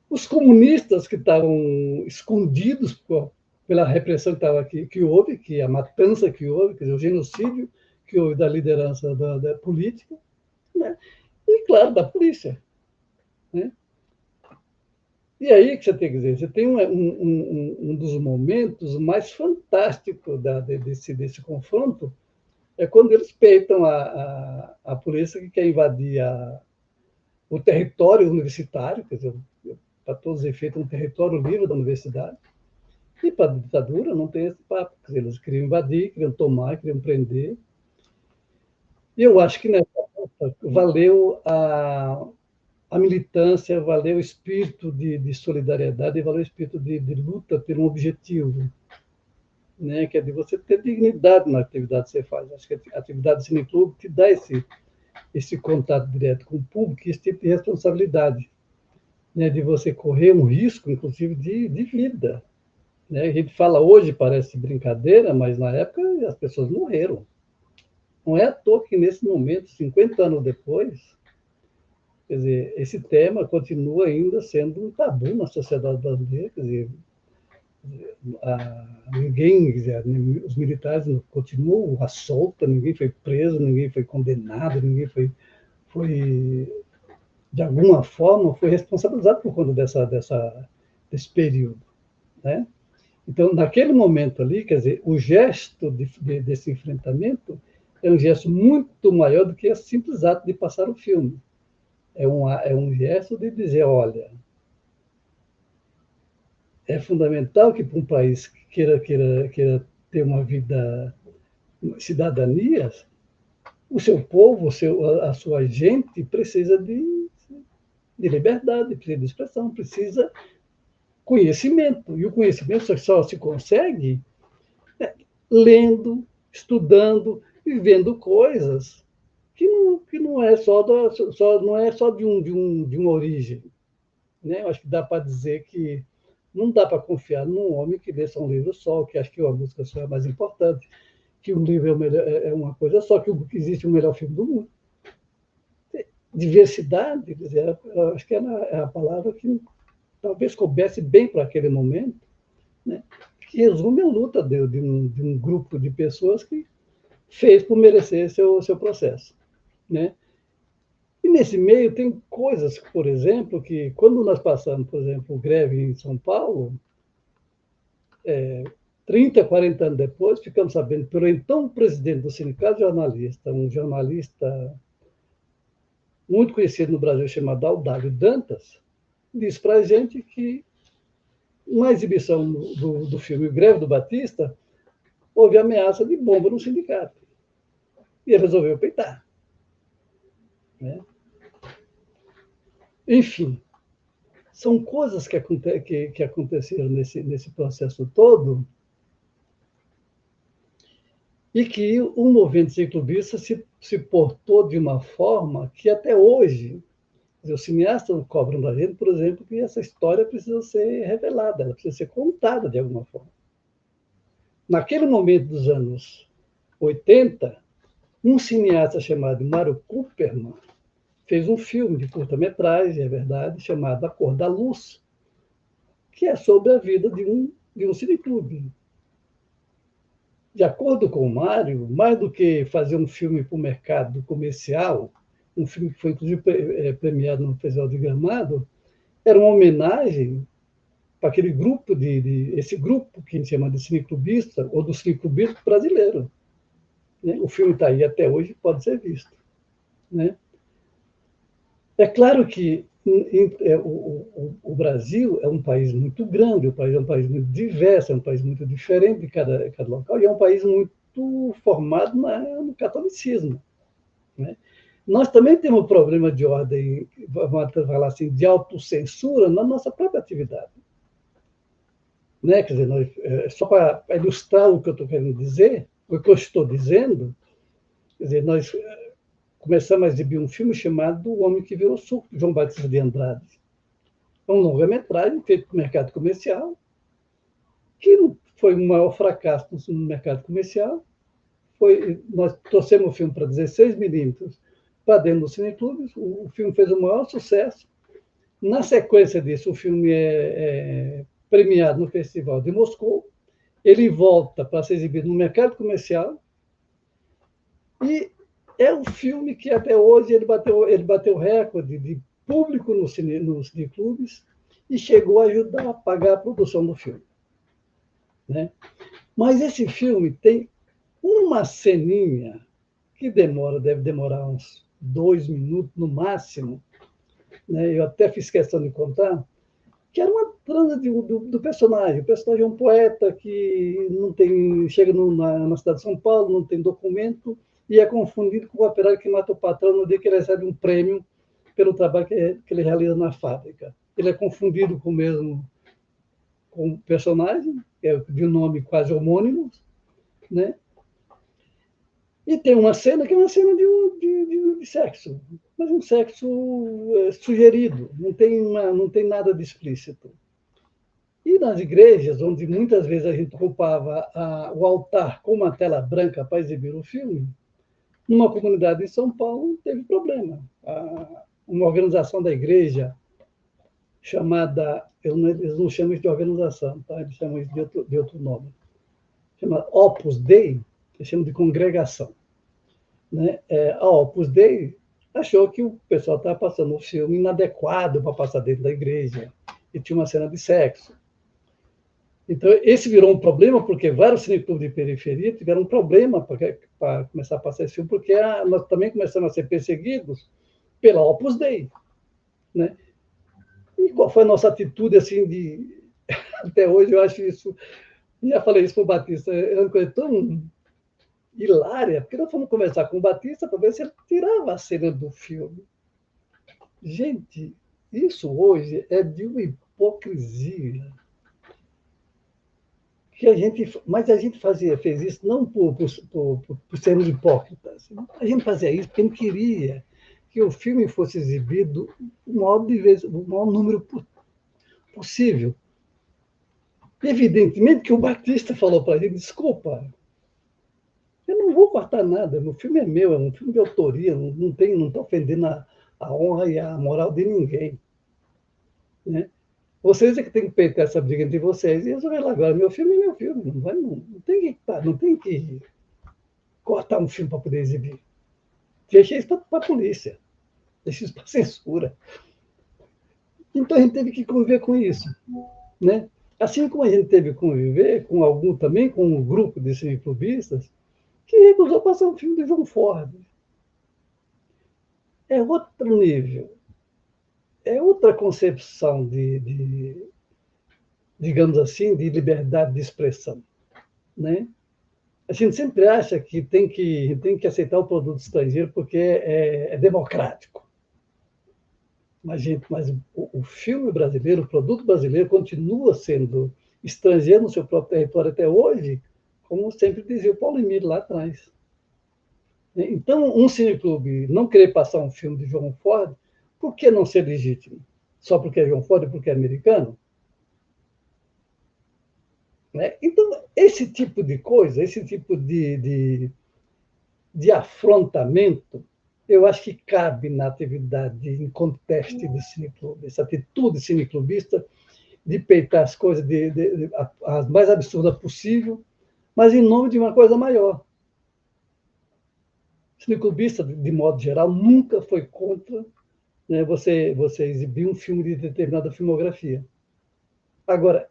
Os comunistas que estavam escondidos pela repressão que houve, que a matança que houve, quer dizer, o genocídio que houve da liderança da política, né? E, claro, da polícia. Né? E aí que você tem que dizer, você tem um dos momentos mais fantásticos desse confronto, é quando eles peitam a polícia que quer invadir o território universitário, quer dizer, para todos os efeitos, um território livre da universidade. E para a ditadura não tem esse papo. Quer dizer, eles queriam invadir, queriam tomar, queriam prender. E eu acho que nessa época valeu a militância, valeu o espírito de solidariedade e valeu o espírito de luta por um objetivo, né? Que é de você ter dignidade na atividade que você faz. Acho que a atividade do cineclube te dá esse contato direto com o público, esse tipo de responsabilidade, né? De você correr um risco, inclusive, de vida. Né? A gente fala hoje, parece brincadeira, mas na época as pessoas morreram. Não é à toa que, nesse momento, 50 anos depois, quer dizer, esse tema continua ainda sendo um tabu na sociedade brasileira. Quer dizer, ninguém, quer dizer, os militares continuam à solta, ninguém foi preso, ninguém foi condenado, ninguém foi de alguma forma, foi responsabilizado por conta desse período. Né? Então, naquele momento ali, quer dizer, o gesto desse enfrentamento é um gesto muito maior do que o simples ato de passar o filme. É um gesto de dizer, olha, é fundamental que para um país queira ter uma vida, cidadanias, o seu povo, a sua gente precisa de liberdade, precisa de expressão, precisa conhecimento. E o conhecimento só se consegue lendo, estudando, vivendo coisas que não é não é só de uma origem. Né? Eu acho que dá para dizer que não dá para confiar num homem que lê só um livro só, que acha que a música só é mais importante, que um livro é uma coisa só, que existe o melhor filme do mundo. Diversidade, quer dizer, acho que é a palavra que talvez coubesse bem para aquele momento, né? Que resume a luta de um grupo de pessoas que fez por merecer seu processo. Né? E nesse meio tem coisas, por exemplo, que quando nós passamos, por exemplo, greve em São Paulo, 30, 40 anos depois, ficamos sabendo pelo então presidente do Sindicato Jornalista, um jornalista muito conhecido no Brasil chamado Audálio Dantas, disse para a gente que na exibição do filme Greve do Batista, houve ameaça de bomba no sindicato. E ele resolveu peitar. Né? Enfim, são coisas que aconteceram nesse processo todo e que o movimento ciclobista se portou de uma forma que até hoje os cineastas cobram da gente, por exemplo, que essa história precisa ser revelada, ela precisa ser contada de alguma forma. Naquele momento dos anos 80, um cineasta chamado Mário Cooperman fez um filme de curta-metragem, é verdade, chamado A Cor da Luz, que é sobre a vida de um cineclube. De acordo com o Mário, mais do que fazer um filme para o mercado comercial, um filme que foi inclusive premiado no Festival de Gramado, era uma homenagem para aquele grupo esse grupo que a gente chama de cineclubista ou do cineclubismo brasileiro. Né? O filme está aí até hoje, pode ser visto. Né? É claro que o Brasil é um país muito grande, o país é um país muito diverso, é um país muito diferente de cada local, e é um país muito formado no catolicismo. Né? Nós também temos um problema de ordem, vamos falar assim, de autocensura na nossa própria atividade. Né? Quer dizer, só para ilustrar o que eu estou querendo dizer, o que eu estou dizendo, quer dizer, nós começamos a exibir um filme chamado O Homem que Virou Suco, de João Batista de Andrade. É um longa-metragem feito para o mercado comercial, que foi o maior fracasso no mercado comercial. Nós trouxemos o filme para 16 milímetros para dentro do cineclube, o filme fez o maior sucesso, Na sequência disso, o filme é premiado no Festival de Moscou, ele volta para ser exibido no mercado comercial, e é um filme que até hoje ele bateu recorde de público nos cineclubes e chegou a ajudar a pagar a produção do filme. Né? Mas esse filme tem uma ceninha que deve demorar uns 2 minutos no máximo, né? Eu até fiz questão de contar, que era uma transa do personagem. O personagem é um poeta que não tem, chega na cidade de São Paulo, não tem documento, e é confundido com o operário que mata o patrão no dia que ele recebe um prêmio pelo trabalho que ele realiza na fábrica. Ele é confundido com o personagem, que é de um nome quase homônimo, né? E tem uma cena que é uma cena de sexo, mas um sexo sugerido, não tem nada de explícito. E nas igrejas, onde muitas vezes a gente ocupava o altar com uma tela branca para exibir o filme, numa comunidade em São Paulo teve problema. Uma organização da igreja chamada, eles não chamam isso de organização, tá? Eles chamam isso de outro nome, chama Opus Dei, eles chamam de congregação. Né? A Opus Dei achou que o pessoal estava passando um filme inadequado para passar dentro da igreja, e tinha uma cena de sexo. Então, esse virou um problema, porque vários cineclubes de periferia tiveram um problema para começar a passar esse filme, porque nós também começamos a ser perseguidos pela Opus Dei. Né? E qual foi a nossa atitude, assim, até hoje eu acho isso, já falei isso para o Batista, é uma coisa tão hilária, porque nós fomos conversar com o Batista para ver se ele tirava a cena do filme. Gente, isso hoje é de uma hipocrisia. Mas a gente fez isso não por sermos hipócritas. A gente fazia isso porque não queria que o filme fosse exibido o maior número possível. Evidentemente que o Batista falou para a gente, desculpa, eu não vou cortar nada, meu filme é meu, é um filme de autoria, não estou ofendendo a honra e a moral de ninguém. Né? Vocês é que têm que peitar essa briga entre vocês e resolver lá agora. Meu filme é meu filme, não tem que cortar um filme para poder exibir. Deixa isso para a polícia, deixa isso para a censura. Então a gente teve que conviver com isso. Né? Assim como a gente teve que conviver com um grupo de cineclubistas que recusou passar um filme do John Ford. É outro nível. É outra concepção digamos assim, de liberdade de expressão. Né? A gente sempre acha que tem que aceitar o produto estrangeiro porque é democrático. Mas o filme brasileiro, o produto brasileiro, continua sendo estrangeiro no seu próprio território até hoje, como sempre dizia o Paulo Emílio lá atrás. Então, um cineclube não querer passar um filme de John Ford, por que não ser legítimo? Só porque é John Ford e porque é americano? Né? Então, esse tipo de coisa, esse tipo de afrontamento, eu acho que cabe na atividade em contexto do cineclube, essa atitude cineclubista de peitar as coisas as mais absurdas possível, mas em nome de uma coisa maior. O cineclubista, de modo geral, nunca foi contra, né, você exibir um filme de determinada filmografia. Agora,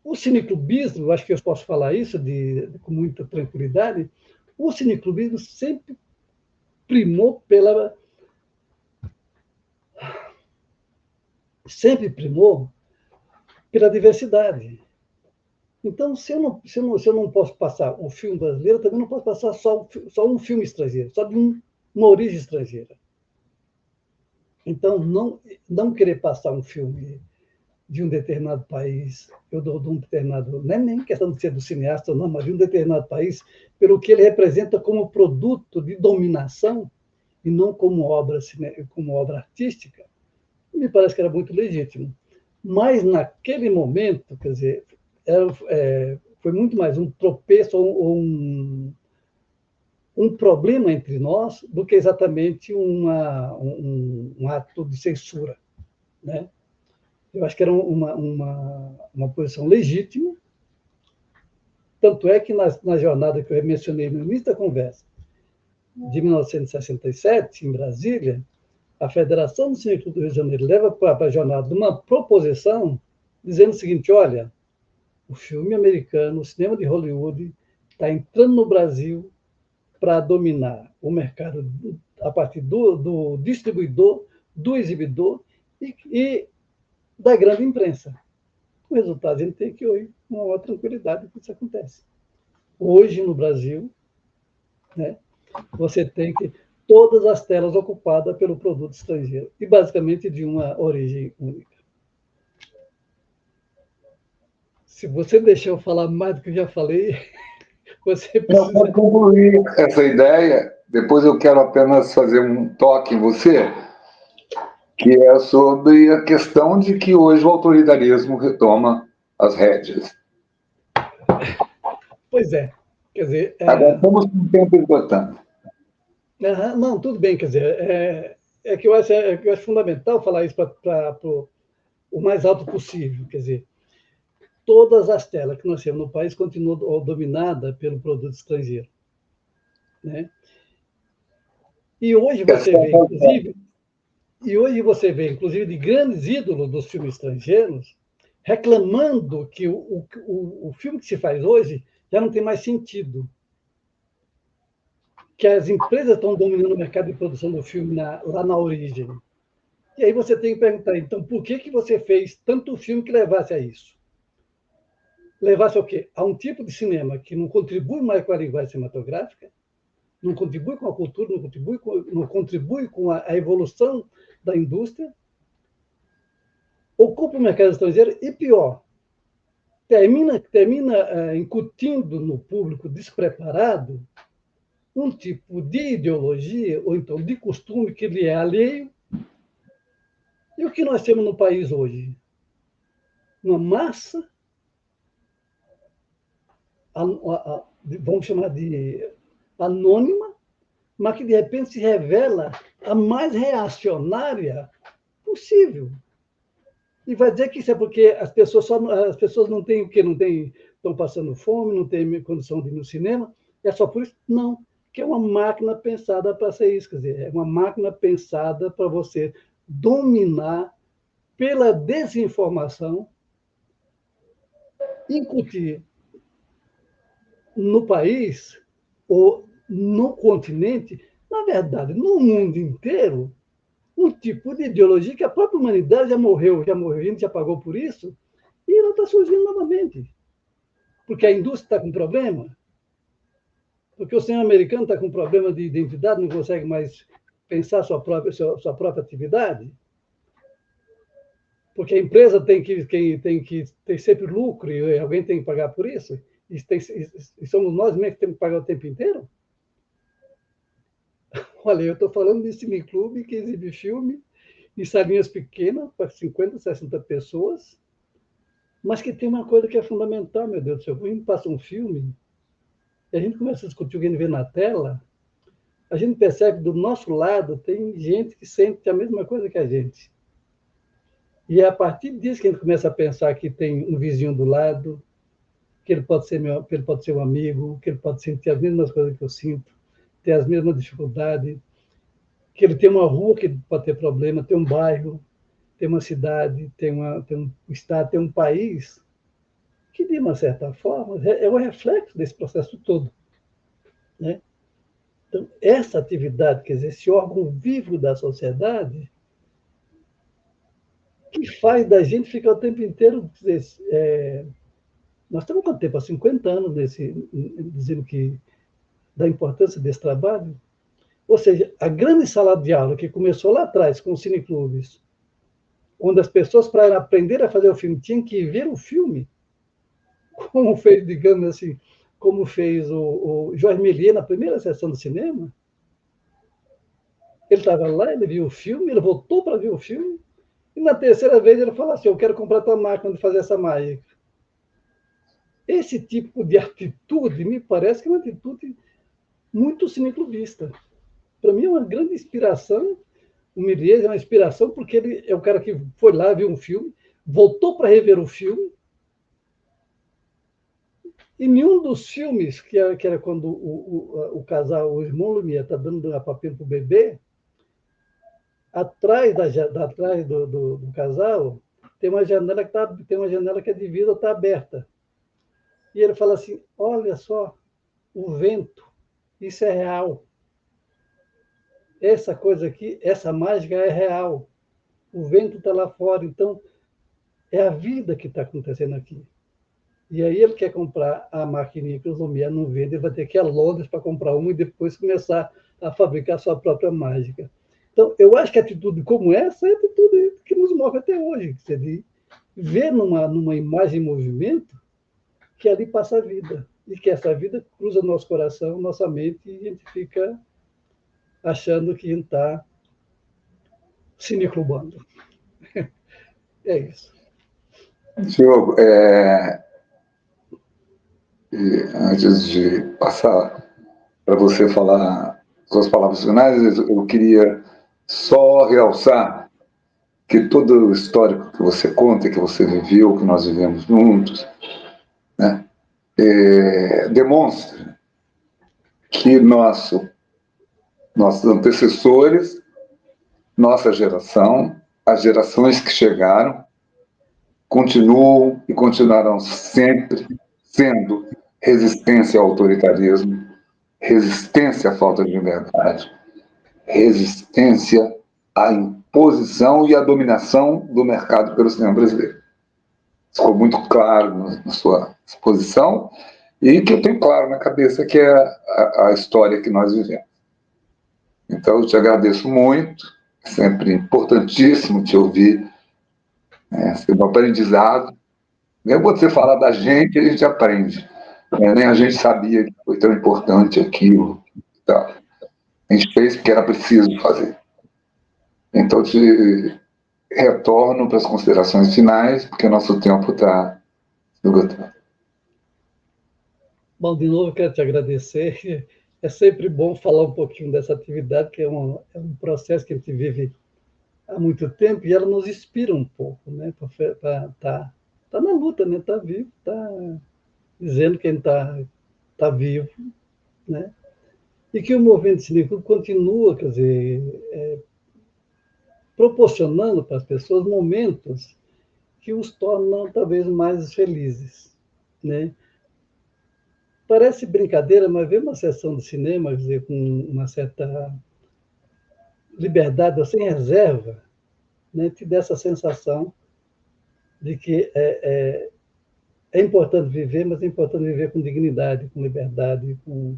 o cineclubismo, eu acho que eu posso falar isso com muita tranquilidade, o cineclubismo sempre primou pela diversidade. Então, se eu não posso passar um filme brasileiro, eu também não posso passar só um filme estrangeiro, só de uma origem estrangeira. Então, não querer passar um filme de um determinado país, de um determinado, não é nem questão de ser do cineasta ou não, mas de um determinado país, pelo que ele representa como produto de dominação e não como obra artística, me parece que era muito legítimo. Mas, naquele momento, quer dizer, foi muito mais um tropeço ou um problema entre nós do que exatamente um ato de censura. né? Eu acho que era uma posição legítima, tanto é que na jornada que eu mencionei no início da conversa, de 1967, em Brasília, a Federação do Cineclube do Rio de Janeiro leva para a jornada uma proposição dizendo o seguinte: olha, o filme americano, o cinema de Hollywood, está entrando no Brasil para dominar o mercado a partir do distribuidor, do exibidor e da grande imprensa. O resultado, a gente tem que hoje uma maior tranquilidade que isso acontece. Hoje, no Brasil, né, você tem que todas as telas ocupadas pelo produto estrangeiro, e basicamente de uma origem única. Se você deixar eu falar mais do que eu já falei, você Não, precisa... para concluir essa ideia, depois eu quero apenas fazer um toque em você, que é sobre a questão de que hoje o autoritarismo retoma as rédeas. Pois é, quer dizer... Agora estamos com um tempo esgotando. Não, tudo bem, quer dizer, que eu acho fundamental falar isso para o mais alto possível, quer dizer, todas as telas que nós temos no país continuam dominadas pelo produto estrangeiro, né? E hoje você vê, inclusive, de grandes ídolos dos filmes estrangeiros reclamando que o filme que se faz hoje já não tem mais sentido, que as empresas estão dominando o mercado de produção do filme lá na origem. E aí você tem que perguntar, então, por que você fez tanto filme que levasse a isso? Levasse ao quê? A um tipo de cinema que não contribui mais com a linguagem cinematográfica, não contribui com a cultura, não contribui com a evolução da indústria, ocupa o mercado estrangeiro e, pior, termina incutindo no público despreparado um tipo de ideologia ou então de costume que lhe é alheio. E o que nós temos no país hoje? Uma massa, vamos chamar de anônima, mas que de repente se revela a mais reacionária possível. E vai dizer que isso é porque as pessoas não têm o quê? Estão passando fome, não têm condição de ir no cinema, é só por isso? Não, que é uma máquina pensada para ser isso, quer dizer, é uma máquina pensada para você dominar pela desinformação, incutir no país ou no continente, na verdade, no mundo inteiro, um tipo de ideologia que a própria humanidade já morreu, a gente já pagou por isso, e ela está surgindo novamente. Porque a indústria está com problema, porque o cinema americano está com problema de identidade, não consegue mais pensar sua própria atividade, porque a empresa tem que ter sempre lucro e alguém tem que pagar por isso, e somos nós mesmos que temos que pagar o tempo inteiro. Olha, eu estou falando de cineclube que exibe filme em salinhas pequenas, para 50, 60 pessoas, mas que tem uma coisa que é fundamental, meu Deus do céu. Quando a gente passa um filme, e a gente começa a discutir o que a gente vê na tela, a gente percebe que do nosso lado tem gente que sente a mesma coisa que a gente. E é a partir disso que a gente começa a pensar que tem um vizinho do lado, que ele pode ser um amigo, que ele pode sentir as mesmas coisas que eu sinto, ter as mesmas dificuldades, que ele tem uma rua que pode ter problema, tem um bairro, tem uma cidade, tem um estado, tem um país, que, de uma certa forma, é o reflexo desse processo todo, né? Então, essa atividade, quer dizer, esse órgão vivo da sociedade, que faz da gente ficar o tempo inteiro... nós estamos quanto tempo? Há 50 anos dizendo que da importância desse trabalho. Ou seja, a grande sala de aula que começou lá atrás com os cineclubes, onde as pessoas, para aprender a fazer o filme, tinham que ver o filme, como fez, digamos assim, como fez o Jorge Méliès na primeira sessão do cinema. Ele estava lá, ele viu o filme, ele voltou para ver o filme, e na terceira vez ele falou assim: eu quero comprar tua máquina de fazer essa mágica. Esse tipo de atitude me parece que é uma atitude muito cineclubista. Para mim é uma grande inspiração O Méliès é uma inspiração porque ele é o cara que foi lá, viu um filme, voltou para rever o filme, e nenhum dos filmes, que era quando o casal, o irmão Lumière, está dando a papinha para o bebê, atrás, atrás do casal, tem uma janela que é de vidro, está aberta. E ele fala assim: olha só, o vento, isso é real. Essa coisa aqui, essa mágica é real. O vento está lá fora, então é a vida que está acontecendo aqui. E aí ele quer comprar a maquininha que os Lumière não vendem, ele vai ter que ir a Londres para comprar uma e depois começar a fabricar a sua própria mágica. Então, eu acho que atitude como essa é a atitude que nos move até hoje. Você vê numa imagem em movimento que ali passa a vida. E que essa vida cruza nosso coração, nossa mente, e a gente fica achando que a gente está cineclubando. É isso. Diogo, antes de passar para você falar suas palavras finais, eu queria só realçar que todo o histórico que você conta, que você viveu, que nós vivemos juntos, né, demonstra que nossos antecessores, nossa geração, as gerações que chegaram, continuam e continuarão sempre sendo resistência ao autoritarismo, resistência à falta de liberdade, resistência à imposição e à dominação do mercado pelo cinema brasileiro. Isso ficou muito claro na sua exposição e que eu tenho claro na cabeça que é a história que nós vivemos. Então, eu te agradeço muito, é sempre importantíssimo te ouvir, ser um aprendizado. Mesmo você falar da gente, a gente aprende. Nem a gente sabia que foi tão importante aquilo. Então, a gente fez porque era preciso fazer. Então, te retorno para as considerações finais, porque o nosso tempo está esgotando. Bom, de novo, quero te agradecer. É sempre bom falar um pouquinho dessa atividade, que é um processo que a gente vive há muito tempo e ela nos inspira um pouco, né? Para tá na luta, né? Tá vivo, tá dizendo que a gente tá vivo, né? E que o movimento cínico continua, quer dizer, proporcionando para as pessoas momentos que os tornam talvez mais felizes, né? Parece brincadeira, mas ver uma sessão de cinema, quer dizer, com uma certa liberdade, sem reserva, né, te dá essa sensação de que é importante viver, mas é importante viver com dignidade, com liberdade, com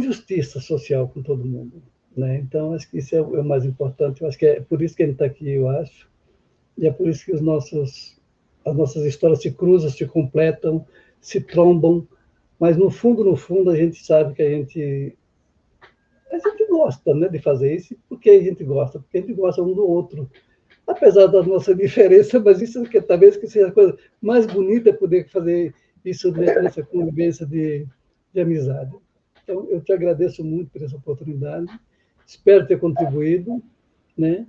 justiça social com todo mundo. Né? Então, acho que isso é o mais importante. Eu acho que é por isso que a gente está aqui, eu acho. E é por isso que as nossas histórias se cruzam, se completam, se trombam. Mas, no fundo, a gente sabe que a gente gosta, né, de fazer isso. Por que a gente gosta? Porque a gente gosta um do outro. Apesar da nossa diferença, mas isso que talvez que seja a coisa mais bonita poder fazer isso nessa convivência de amizade. Então, eu te agradeço muito por essa oportunidade, espero ter contribuído, né?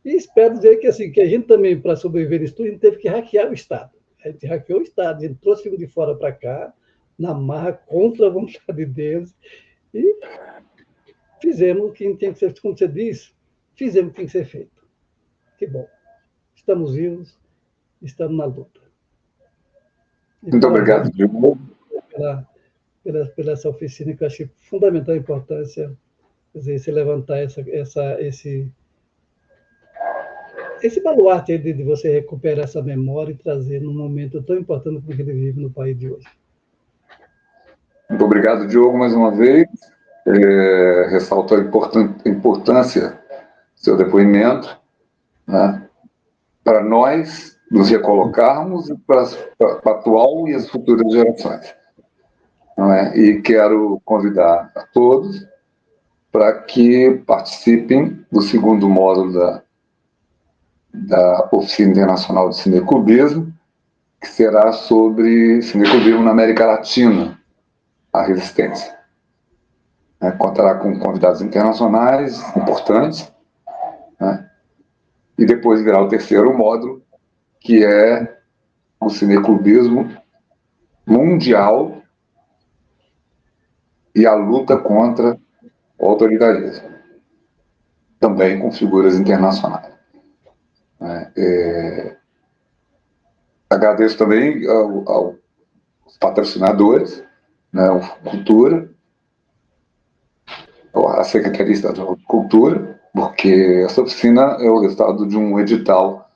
E espero dizer que, assim, que a gente também, para sobreviver nisso tudo, a gente teve que hackear o Estado. A gente hackeou o Estado, a gente trouxe filme de fora para cá, na marra, contra a vontade deles, e fizemos o que tem que ser, como você diz, fizemos o que tem que ser feito. Que bom. Estamos vivos, estamos na luta. E muito obrigado, Diogo. Pela essa oficina, que eu achei fundamental a importância, quer dizer, se levantar esse baluarte de você recuperar essa memória e trazer num momento tão importante como que ele vive no país de hoje. Muito obrigado, Diogo, mais uma vez. Ressalto a importância do seu depoimento, né, para nós nos recolocarmos para a atual e as futuras gerações. Não é? E quero convidar a todos para que participem do segundo módulo da Oficina Internacional de Cineclubismo, que será sobre cineclubismo na América Latina, a resistência. né, contará com convidados internacionais importantes, né, e depois virá o terceiro módulo, que é o cineclubismo mundial e a luta contra o autoritarismo, também com figuras internacionais. Agradeço também aos patrocinadores, né, o Cultura, a Secretaria Estadual de Cultura, porque essa oficina é o resultado de um edital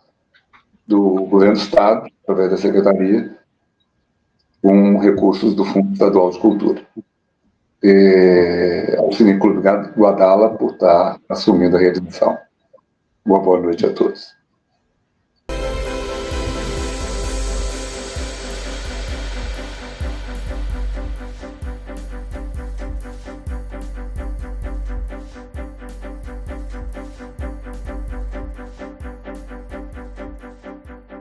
do Governo do Estado, através da Secretaria, com recursos do Fundo Estadual de Cultura. Ao Cineclube Guadala por estar assumindo a realização. Boa noite a todos.